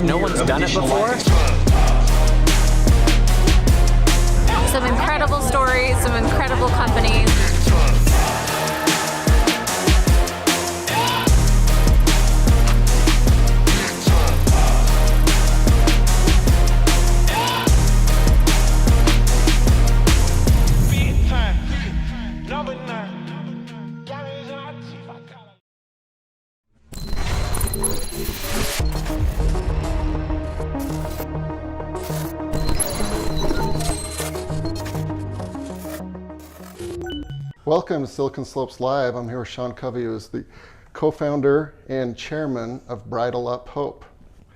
like no one's done it before. Some incredible stories, some incredible companies. Welcome to Silicon Slopes Live. I'm here with Sean Covey, who is the co-founder and chairman of Bridle Up Hope.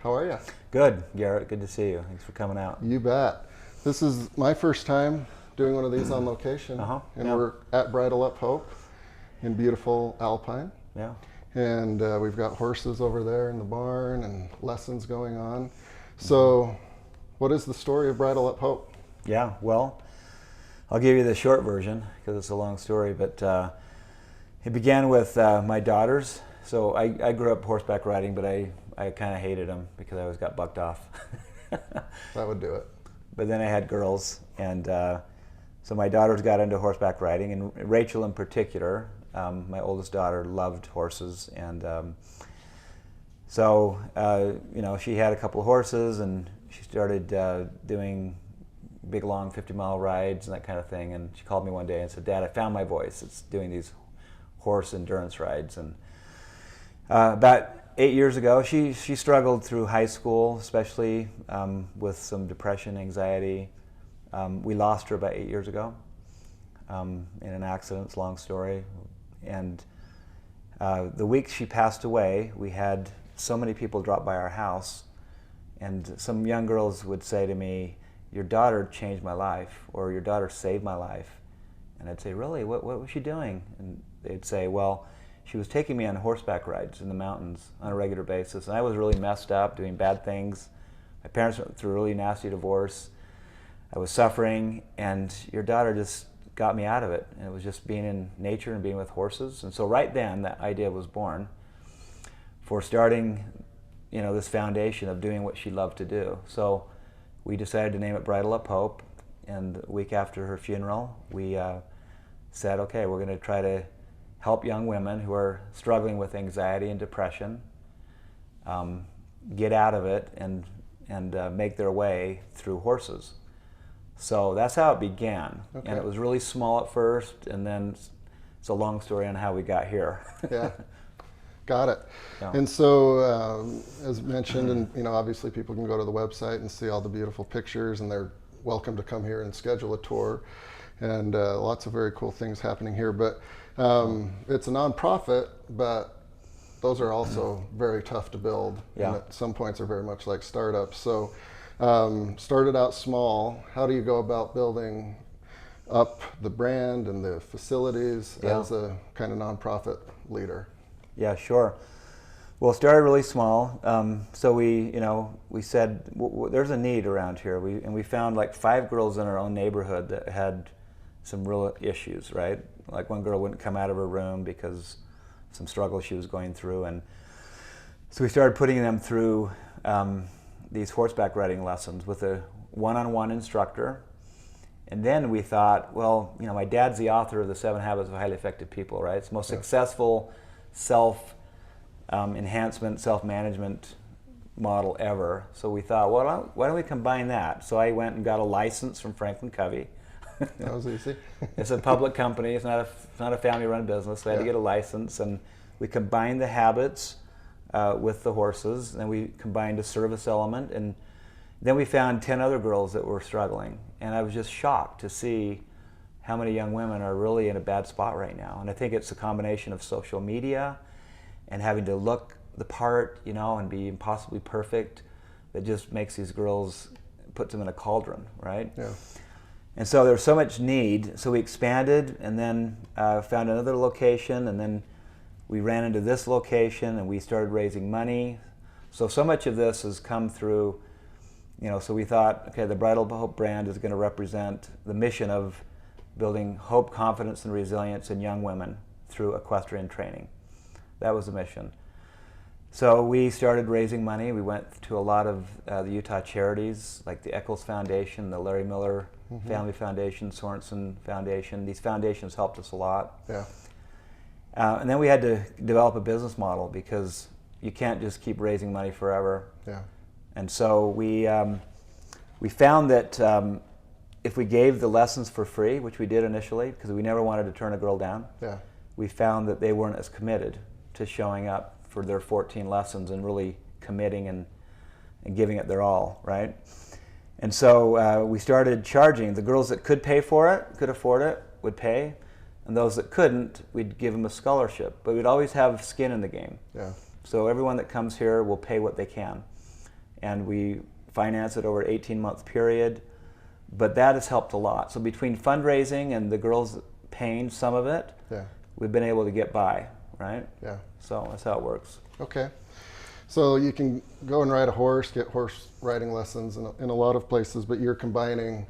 How are you? Good, Garrett. Good to see you. Thanks for coming out. You bet. This is my first time doing one of these on location, and we're at Bridle Up Hope in beautiful Alpine. Yeah. And we've got horses over there in the barn and lessons going on. So, what is the story of Bridle Up Hope? Yeah, well, I'll give you the short version because it's a long story, but it began with my daughters. So I grew up horseback riding, but I kind of hated them because I always got bucked off. That would do it. But then I had girls, and so my daughters got into horseback riding, and Rachel in particular, my oldest daughter, loved horses, and so you know, she had a couple of horses, and she started doing big long 50-mile rides and that kind of thing. And she called me one day and said, "Dad, I found my voice. It's doing these horse endurance rides." And about 8 years ago, she struggled through high school, especially with some depression, anxiety. We lost her about 8 years ago in an accident. It's a long story. And the week she passed away, we had so many people drop by our house, and some young girls would say to me, "Your daughter changed my life," or "Your daughter saved my life." And I'd say, "Really? What was she doing?" And they'd say, "Well, she was taking me on horseback rides in the mountains on a regular basis, and I was really messed up, doing bad things. My parents went through a really nasty divorce. I was suffering, and your daughter just got me out of it." And it was just being in nature and being with horses. And so right then, that idea was born for starting, you know, this foundation of doing what she loved to do. So we decided to name it Bridle Up Hope, and the week after her funeral, we said, okay, we're going to try to help young women who are struggling with anxiety and depression get out of it and make their way through horses. So that's how it began. Okay. And it was really small at first, and then it's a long story on how we got here. Yeah. Got it. Yeah. And so, as mentioned, and you know, obviously people can go to the website and see all the beautiful pictures, and they're welcome to come here and schedule a tour, and lots of very cool things happening here. But it's a nonprofit, but those are also very tough to build, and at some points are very much like startups. So, started out small. How do you go about building up the brand and the facilities as a kind of nonprofit leader? Yeah, sure. Well, it started really small. So we said there's a need around here. We found like 5 girls in our own neighborhood that had some real issues, right? Like one girl wouldn't come out of her room because some struggle she was going through, and so we started putting them through these horseback riding lessons with a one-on-one instructor. And then we thought, well, you know, my dad's the author of the 7 Habits of Highly Effective People, right? It's the most successful self-enhancement, self-management model ever. So we thought, well, why don't we combine that? So I went and got a license from Franklin Covey. That was easy. It's a public company. It's not a family-run business. So I had to get a license, and we combined the habits with the horses, and we combined a service element, and then we found 10 other girls that were struggling. And I was just shocked to see how many young women are really in a bad spot right now. And I think it's a combination of social media and having to look the part, you know, and be impossibly perfect that just makes these girls, puts them in a cauldron, right? Yeah. And so there was so much need, so we expanded, and then found another location, and then we ran into this location, and we started raising money. So much of this has come through, you know, so we thought, okay, the Bridle Hope brand is going to represent the mission of building hope, confidence, and resilience in young women through equestrian training. That was the mission. So we started raising money. We went to a lot of the Utah charities, like the Eccles Foundation, the Larry Miller Family Foundation, Sorensen Foundation. These foundations helped us a lot. Yeah. And then we had to develop a business model because you can't just keep raising money forever. Yeah. And so we found that if we gave the lessons for free, which we did initially, because we never wanted to turn a girl down, Yeah. we found that they weren't as committed to showing up for their 14 lessons and really committing and giving it their all, right? And so we started charging. The girls that could pay for it, could afford it, would pay. And those that couldn't, we'd give them a scholarship. But we'd always have skin in the game. Yeah. So everyone that comes here will pay what they can. And we finance it over an 18-month period. But that has helped a lot. So between fundraising and the girls paying some of it, Yeah. we've been able to get by, right? Yeah. So that's how it works. Okay. So you can go and ride a horse, get horse riding lessons in a lot of places, but you're combining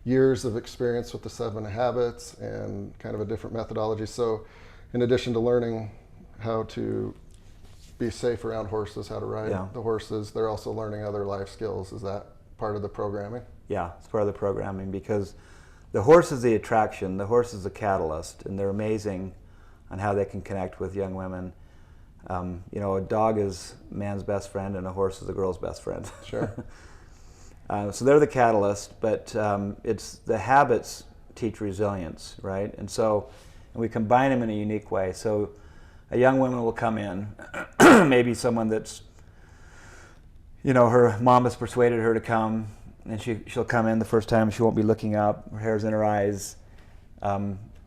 years of experience with the 7 habits and kind of a different methodology. So in addition to learning how to be safe around horses, how to ride the horses, they're also learning other life skills. Is that part of the programming? Yeah, it's part of the programming because the horse is the attraction, the horse is the catalyst, and they're amazing on how they can connect with young women. You know, a dog is man's best friend and a horse is a girl's best friend. Sure. So they're the catalyst, but it's the habits teach resilience, right? And so we combine them in a unique way. So a young woman will come in, maybe someone that's, you know, her mom has persuaded her to come, and she'll come in the first time, she won't be looking up, her hair's in her eyes,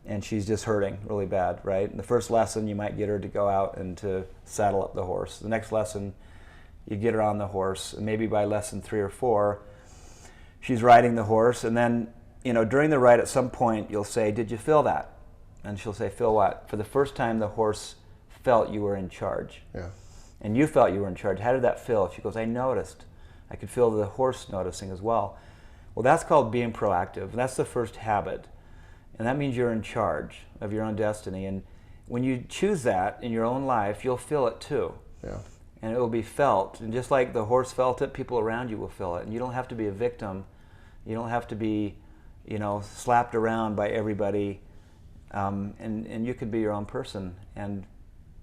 and she's just hurting really bad, right? In the first lesson, you might get her to go out and to saddle up the horse. The next lesson, you get her on the horse, and maybe by lesson 3 or 4, she's riding the horse, and then, you know, during the ride at some point, you'll say, "Did you feel that?" And she'll say, "Feel what?" For the first time, the horse felt you were in charge. Yeah. And you felt you were in charge. How did that feel? She goes, "I noticed. I could feel the horse noticing as well." Well, that's called being proactive. That's the first habit. And that means you're in charge of your own destiny. And when you choose that in your own life, you'll feel it too. Yeah. And it will be felt. And just like the horse felt it, people around you will feel it. And you don't have to be a victim. You don't have to be, you know, slapped around by everybody. And you could be your own person. And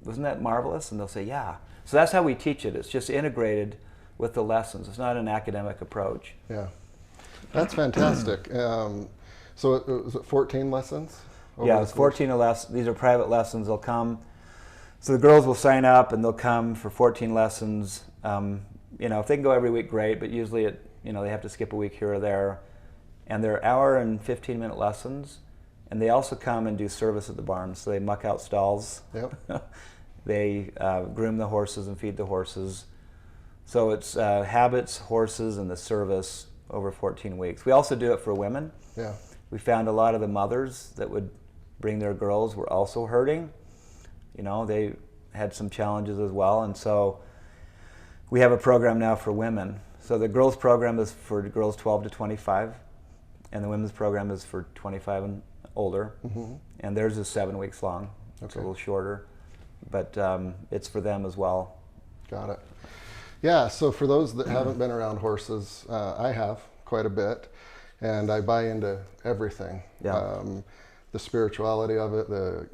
wasn't that marvelous? And they'll say, yeah. So that's how we teach it. It's just integrated with the lessons. It's not an academic approach. Yeah. That's fantastic. So it was 14 lessons? Yeah, it's 14 lessons. These are private lessons. They'll come. So the girls will sign up and they'll come for 14 lessons. You know, if they can go every week, great. But usually, they have to skip a week here or there. And they're hour and 15-minute lessons. And they also come and do service at the barn. So they muck out stalls. Yep. They groom the horses and feed the horses. So it's habits, horses, and the service over 14 weeks. We also do it for women. Yeah. We found a lot of the mothers that would bring their girls were also hurting. You know, they had some challenges as well. And so we have a program now for women. So the girls program is for girls 12 to 25, and the women's program is for 25 and older. Mm-hmm. And theirs is 7 weeks long. It's a little shorter, but it's for them as well. Got it. Yeah, so for those that haven't been around horses, I have quite a bit. And I buy into everything. Yeah. The spirituality of it, the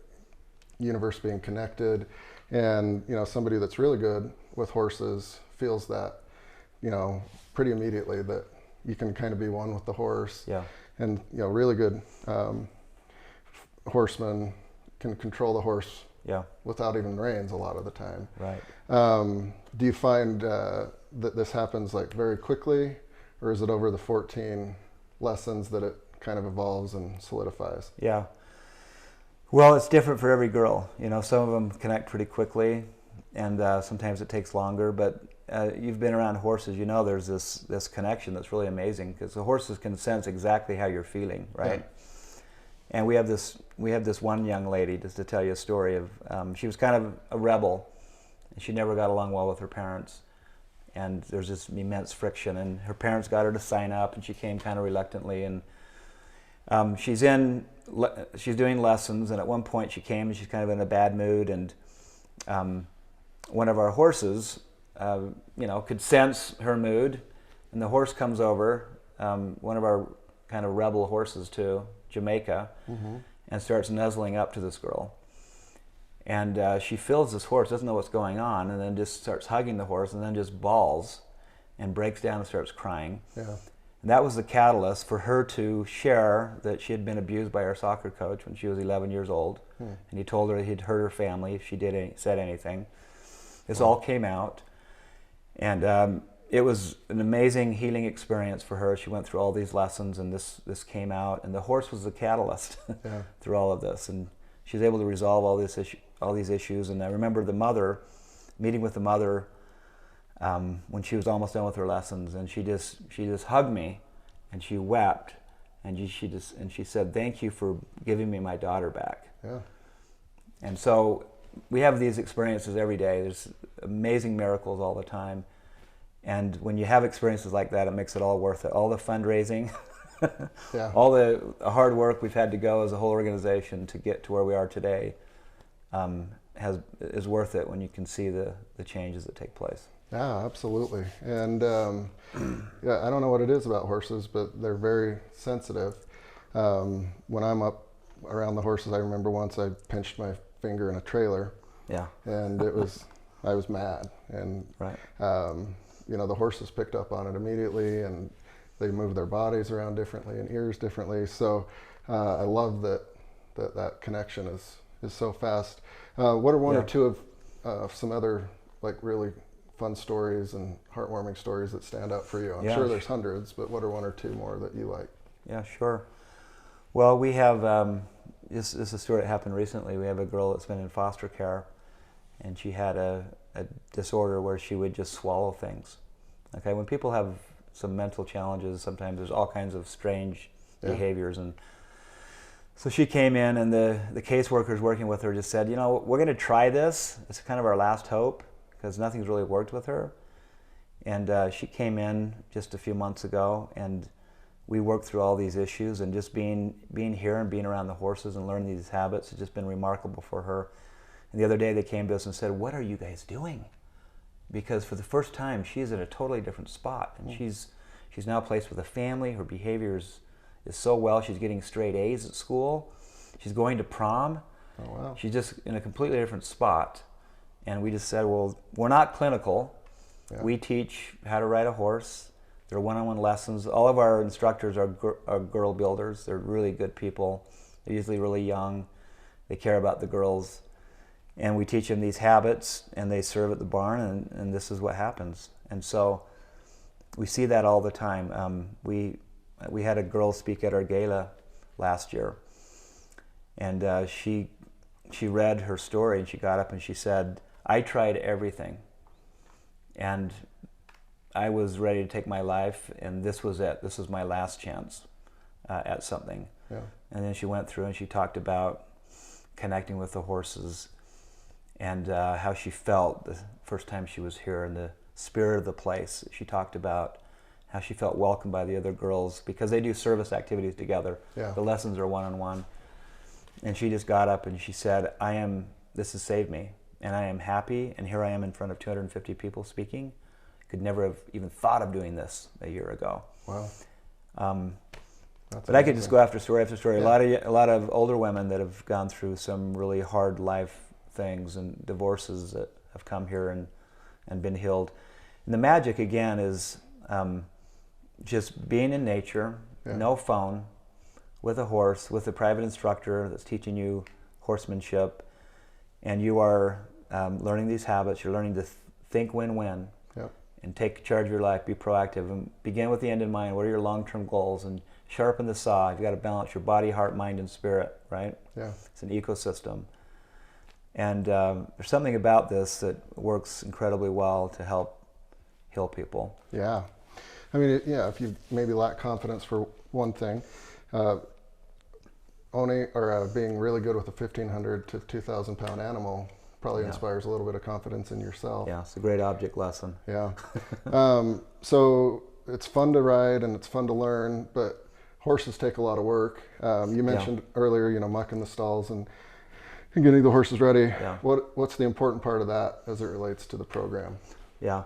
universe being connected. And, somebody that's really good with horses feels that, pretty immediately that you can kind of be one with the horse. Yeah. And, really good horsemen can control the horse without even reins a lot of the time. Right. Do you find that this happens like very quickly, or is it over the 14 lessons that it kind of evolves and solidifies? Yeah. Well, it's different for every girl. Some of them connect pretty quickly, and sometimes it takes longer. But you've been around horses, there's this connection that's really amazing because the horses can sense exactly how you're feeling, right? Yeah. And we have this one young lady, just to tell you a story of. She was kind of a rebel, and she never got along well with her parents. And there's this immense friction, and her parents got her to sign up, and she came kind of reluctantly. And she's doing lessons, and at one point she came, and she's kind of in a bad mood, and one of our horses, could sense her mood, and the horse comes over, one of our kind of rebel horses too, Jamaica, and starts nuzzling up to this girl. And she feels this horse, doesn't know what's going on, and then just starts hugging the horse, and then just bawls and breaks down and starts crying. Yeah. And that was the catalyst for her to share that she had been abused by her soccer coach when she was 11 years old. And he told her he'd hurt her family if she said anything. This all came out. And it was an amazing healing experience for her. She went through all these lessons, and this came out. And the horse was the catalyst through all of this. And she was able to resolve all these issues. And I remember meeting with the mother when she was almost done with her lessons, and she just hugged me, and she wept, and she said, "Thank you for giving me my daughter back." Yeah. And so we have these experiences every day. There's amazing miracles all the time, and when you have experiences like that, it makes it all worth it. All the fundraising, all the hard work we've had to go as a whole organization to get to where we are today, is worth it when you can see the changes that take place. Yeah, absolutely. And I don't know what it is about horses, but they're very sensitive. When I'm up around the horses, I remember once I pinched my finger in a trailer. Yeah. And I was mad. And, right. The horses picked up on it immediately, and they moved their bodies around differently and ears differently. So I love that connection is so fast. What are one or two of some other really fun stories and heartwarming stories that stand out for you? I'm sure there's hundreds, but what are one or two more that you like? Yeah, sure. Well, we have, this is a story that happened recently. We have a girl that's been in foster care, and she had a disorder where she would just swallow things. Okay, when people have some mental challenges, sometimes there's all kinds of strange behaviors. And so she came in, and the caseworkers working with her just said, we're going to try this. It's kind of our last hope, because nothing's really worked with her. And she came in just a few months ago, and we worked through all these issues, and just being here and being around the horses and learning these habits has just been remarkable for her. And the other day they came to us and said, "What are you guys doing?" Because for the first time, she's in a totally different spot, and she's now placed with a family. Her behavior is so well. She's getting straight A's at school. She's going to prom. Oh, wow. She's just in a completely different spot. And we just said, well, we're not clinical. Yeah. We teach how to ride a horse. They're one-on-one lessons. All of our instructors are girl builders. They're really good people. They're usually really young. They care about the girls. And we teach them these habits, and they serve at the barn, and this is what happens. And so we see that all the time. We had a girl speak at our gala last year, and she read her story, and she got up and she said, "I tried everything, and I was ready to take my life, and this was it. This was my last chance at something." Yeah. And then she went through and she talked about connecting with the horses, and how she felt the first time she was here, and the spirit of the place. She talked about how she felt welcomed by the other girls, because they do service activities together. Yeah. The lessons are one-on-one. And she just got up and she said, this has saved me, and I am happy, and here I am in front of 250 people speaking. Could never have even thought of doing this a year ago. Wow. But I could just go after story after story. Yeah. A lot of older women that have gone through some really hard life things, and divorces that have come here and been healed. And the magic, again, is just being in nature, no phone, with a horse, with a private instructor that's teaching you horsemanship, and you are learning these habits. You're learning to think win-win, and take charge of your life, be proactive, and begin with the end in mind. What are your long-term goals? And sharpen the saw. You've got to balance your body, heart, mind, and spirit, right? Yeah. It's an ecosystem. And there's something about this that works incredibly well to help heal people. Yeah. I mean, if you maybe lack confidence for one thing, owning or being really good with a 1,500 to 2,000 pound animal probably inspires a little bit of confidence in yourself. Yeah, it's a great object lesson. Yeah. So it's fun to ride and it's fun to learn, but horses take a lot of work. You mentioned earlier, mucking the stalls and And getting the horses ready. Yeah. What's the important part of that as it relates to the program? Yeah.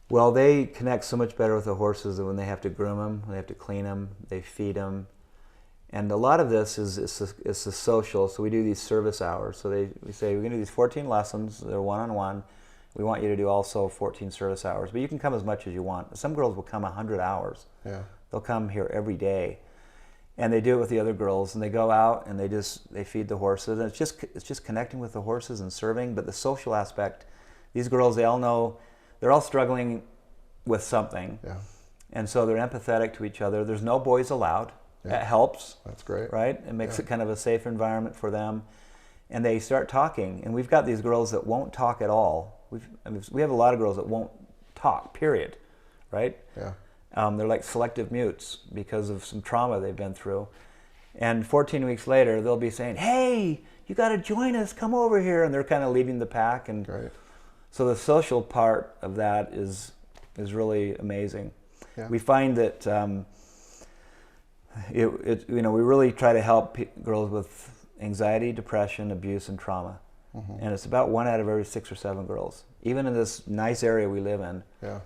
Well, they connect so much better with the horses than when they have to groom them, they have to clean them, they feed them. And a lot of this is the social. So we do these service hours. So we say, we're going to do these 14 lessons. They're one-on-one. We want you to do also 14 service hours. But you can come as much as you want. Some girls will come 100 hours. Yeah. They'll come here every day. And they do it with the other girls. And they go out and they feed the horses. And it's just connecting with the horses and serving. But the social aspect, these girls, they all know, they're all struggling with something. Yeah. And so they're empathetic to each other. There's no boys allowed. Yeah. That helps. That's great. Right? It makes it kind of a safe environment for them. And they start talking. And we've got these girls that won't talk at all. We have a lot of girls that won't talk, period. Right? Yeah. They're like selective mutes because of some trauma they've been through. And 14 weeks later, they'll be saying, hey, you got to join us, come over here. And they're kind of leading the pack. And Great. so the social part of that is really amazing. Yeah. We find that we really try to help girls with anxiety, depression, abuse, and trauma. And it's about 1 out of every 6 or 7 girls. Even in this nice area we live in, Yeah.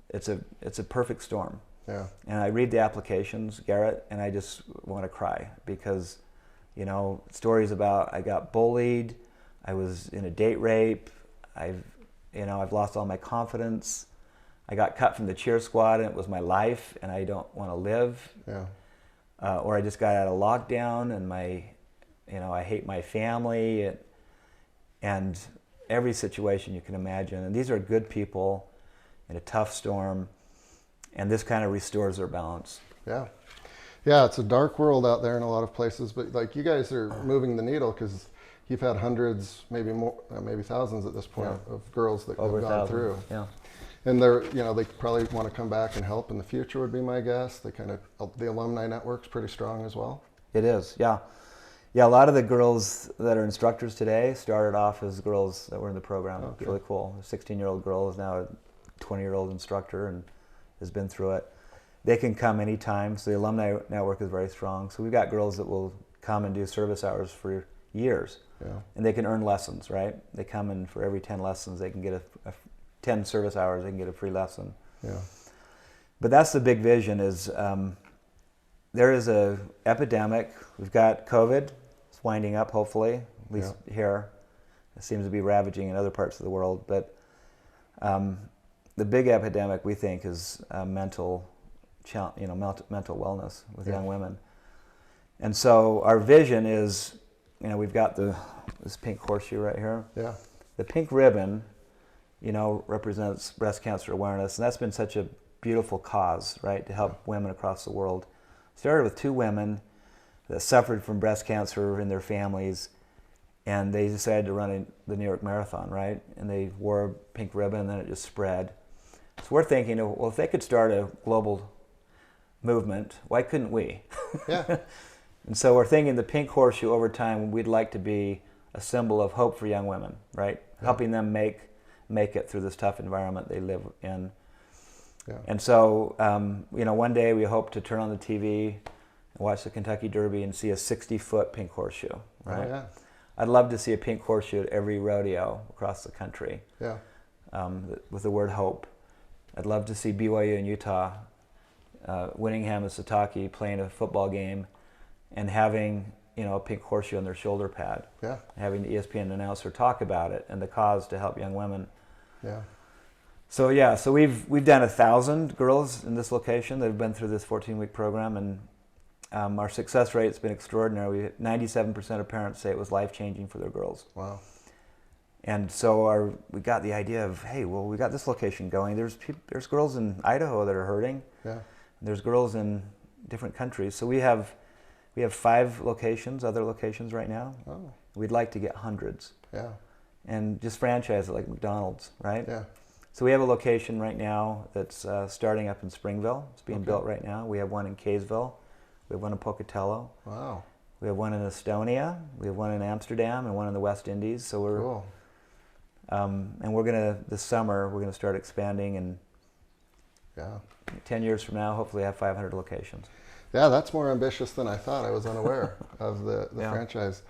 it's a perfect storm. Yeah. And I read the applications, Garrett, and I just want to cry because, stories about I got bullied, I was in a date rape, I've lost all my confidence, I got cut from the cheer squad and it was my life and I don't want to live. Yeah. Or I just got out of lockdown and I hate my family and every situation you can imagine. And these are good people in a tough storm, and this kind of restores their balance. Yeah. Yeah, it's a dark world out there in a lot of places, but like you guys are moving the needle because you've had hundreds, maybe more, maybe thousands at this point of girls that Over have gone 1,000. through. Yeah. And they're, they probably want to come back and help in the future would be my guess. The alumni network's pretty strong as well. It is, yeah. Yeah, a lot of the girls that are instructors today started off as girls that were in the program. Okay. It's really cool. A 16-year-old girl is now a 20-year-old instructor and has been through it. They can come anytime, so the alumni network is very strong. So we've got girls that will come and do service hours for years. Yeah. And they can earn lessons, right? They come and for every 10 lessons, they can get 10 service hours, they can get a free lesson. Yeah. But that's the big vision is there is a epidemic. We've got COVID. It's winding up, hopefully, at least here. It seems to be ravaging in other parts of the world. But the big epidemic, we think, is mental wellness with young women. And so our vision is, we've got this pink horseshoe right here. Yeah. The pink ribbon, represents breast cancer awareness, and that's been such a beautiful cause, right, to help women across the world. Started with 2 women that suffered from breast cancer in their families, and they decided to run the New York Marathon, right? And they wore a pink ribbon, and then it just spread. So we're thinking, well, if they could start a global movement, why couldn't we? Yeah. And so we're thinking the pink horseshoe over time, we'd like to be a symbol of hope for young women, right? Yeah. Helping them make it through this tough environment they live in. Yeah. And so, one day we hope to turn on the TV and watch the Kentucky Derby and see a 60-foot pink horseshoe, right? Oh, yeah. I'd love to see a pink horseshoe at every rodeo across the country. Yeah. With the word hope. I'd love to see BYU and Utah, Winningham and Sataki playing a football game and having a pink horseshoe on their shoulder pad. Yeah. Having the ESPN announcer talk about it and the cause to help young women. Yeah. So we've done 1,000 girls in this location that have been through this 14-week program, and our success rate's been extraordinary. 97% of parents say it was life-changing for their girls. Wow. And so we got the idea of, hey, well, we got this location going. There's girls in Idaho that are hurting. Yeah. There's girls in different countries. So we have 5 locations, other locations right now. Oh. We'd like to get hundreds. Yeah. And just franchise it like McDonald's, right? Yeah. So we have a location right now that's starting up in Springville. It's being built right now. We have one in Kaysville. We have one in Pocatello. Wow. We have one in Estonia. We have one in Amsterdam and one in the West Indies. So we're cool. And we're this summer we're gonna start expanding, and 10 years from now, hopefully have 500 locations. Yeah, that's more ambitious than I thought. I was unaware of the franchise.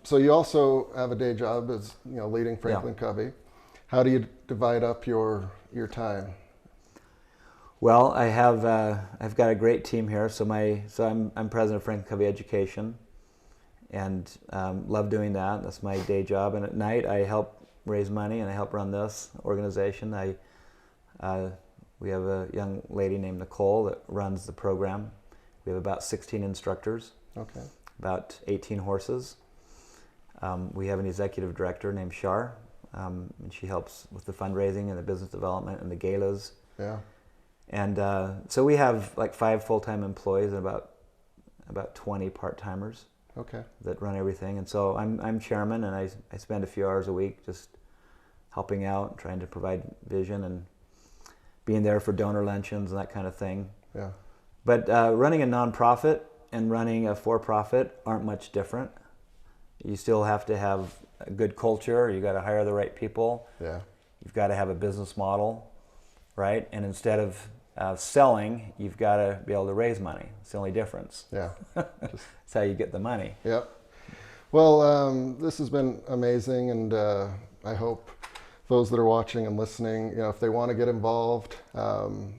So you also have a day job as leading Franklin Covey. How do you divide up your time? Well, I've got a great team here. So I'm president of Franklin Covey Education, and love doing that. That's my day job. And at night I help raise money and I help run this organization. We have a young lady named Nicole that runs the program. We have about 16 instructors. Okay. About 18 horses. We have an executive director named Shar, and she helps with the fundraising and the business development and the galas. Yeah. And so we have like 5 full-time employees and about 20 part-timers. Okay. That run everything. And so I'm chairman, and I spend a few hours a week just helping out, trying to provide vision and being there for donor luncheons and that kind of thing. Yeah. But running a nonprofit and running a for-profit aren't much different. You still have to have a good culture. You got to hire the right people. Yeah. You've got to have a business model, right? And instead of selling, you've got to be able to raise money. It's the only difference. Yeah. That's how you get the money. Yep. Well, this has been amazing, and I hope those that are watching and listening, if they want to get involved,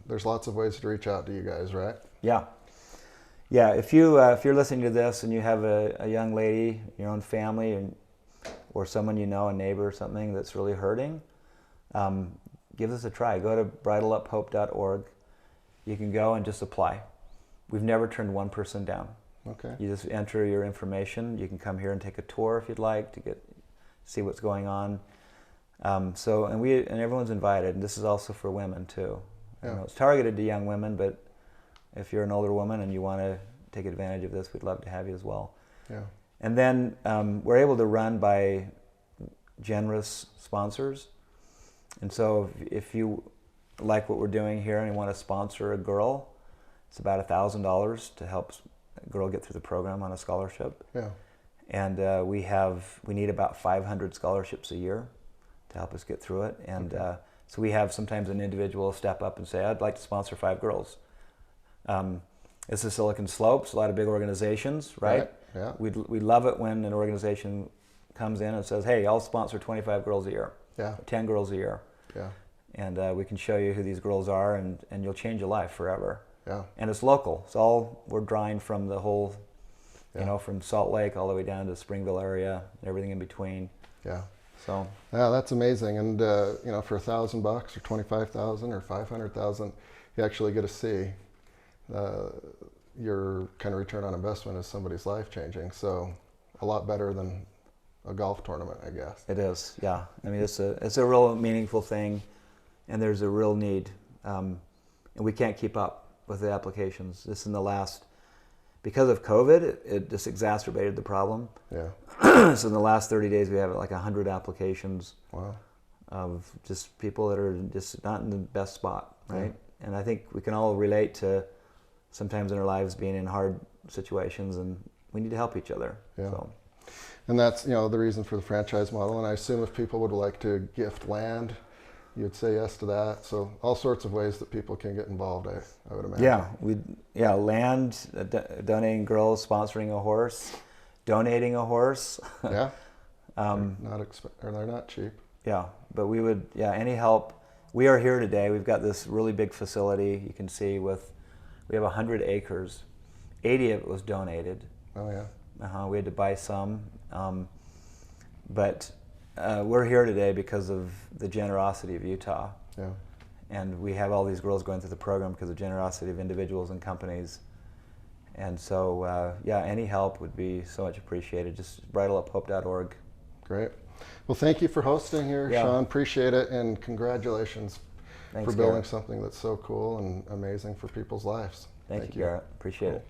there's lots of ways to reach out to you guys, right? Yeah. Yeah, if you're listening to this and you have a young lady, your own family, or someone you know, a neighbor or something that's really hurting, give this a try. Go to bridleuphope.org. You can go and just apply. We've never turned one person down. Okay. You just enter your information. You can come here and take a tour if you'd like to see what's going on. And everyone's invited, and this is also for women too. Yeah. I know it's targeted to young women, but if you're an older woman and you want to take advantage of this, we'd love to have you as well. Yeah. And then we're able to run by generous sponsors. And so if you like what we're doing here and you want to sponsor a girl, it's about $1,000 to help a girl get through the program on a scholarship. Yeah. And we need about 500 scholarships a year to help us get through it. And so we have sometimes an individual step up and say, I'd like to sponsor 5 girls. This is Silicon Slopes, a lot of big organizations, right? Yeah. We love it when an organization comes in and says, hey, I'll sponsor 25 girls a year, 10 girls a year. Yeah. And we can show you who these girls are, and you'll change your life forever. Yeah. And it's local. We're drawing from the whole, from Salt Lake all the way down to the Springville area, and everything in between. Yeah. So. Yeah, that's amazing. And for $1,000 or 25,000 or 500,000, you actually get to see your kind of return on investment as somebody's life changing. So a lot better than a golf tournament, I guess. It is, yeah. I mean, it's a real meaningful thing, and there's a real need, and we can't keep up with the applications. Because of COVID, it just exacerbated the problem. Yeah. So in the last 30 days, we have like 100 applications. Wow. Of just people that are just not in the best spot, right? Yeah. And I think we can all relate to sometimes in our lives being in hard situations, and we need to help each other. Yeah. So. And that's the reason for the franchise model. And I assume if people would like to gift land, you'd say yes to that. So all sorts of ways that people can get involved, I would imagine. Yeah, land, donating girls, sponsoring a horse, donating a horse. Yeah. They're not cheap. Yeah, but any help. We are here today. We've got this really big facility. You can see we have 100 acres. 80 of it was donated. Oh yeah. We had to buy some, but we're here today because of the generosity of Utah. Yeah. And we have all these girls going through the program because of the generosity of individuals and companies. And so, any help would be so much appreciated. Just bridleuphope.org. Great. Well, thank you for hosting here, Sean. Appreciate it, and congratulations for building something that's so cool and amazing for people's lives. Thank you, Garrett. Appreciate it.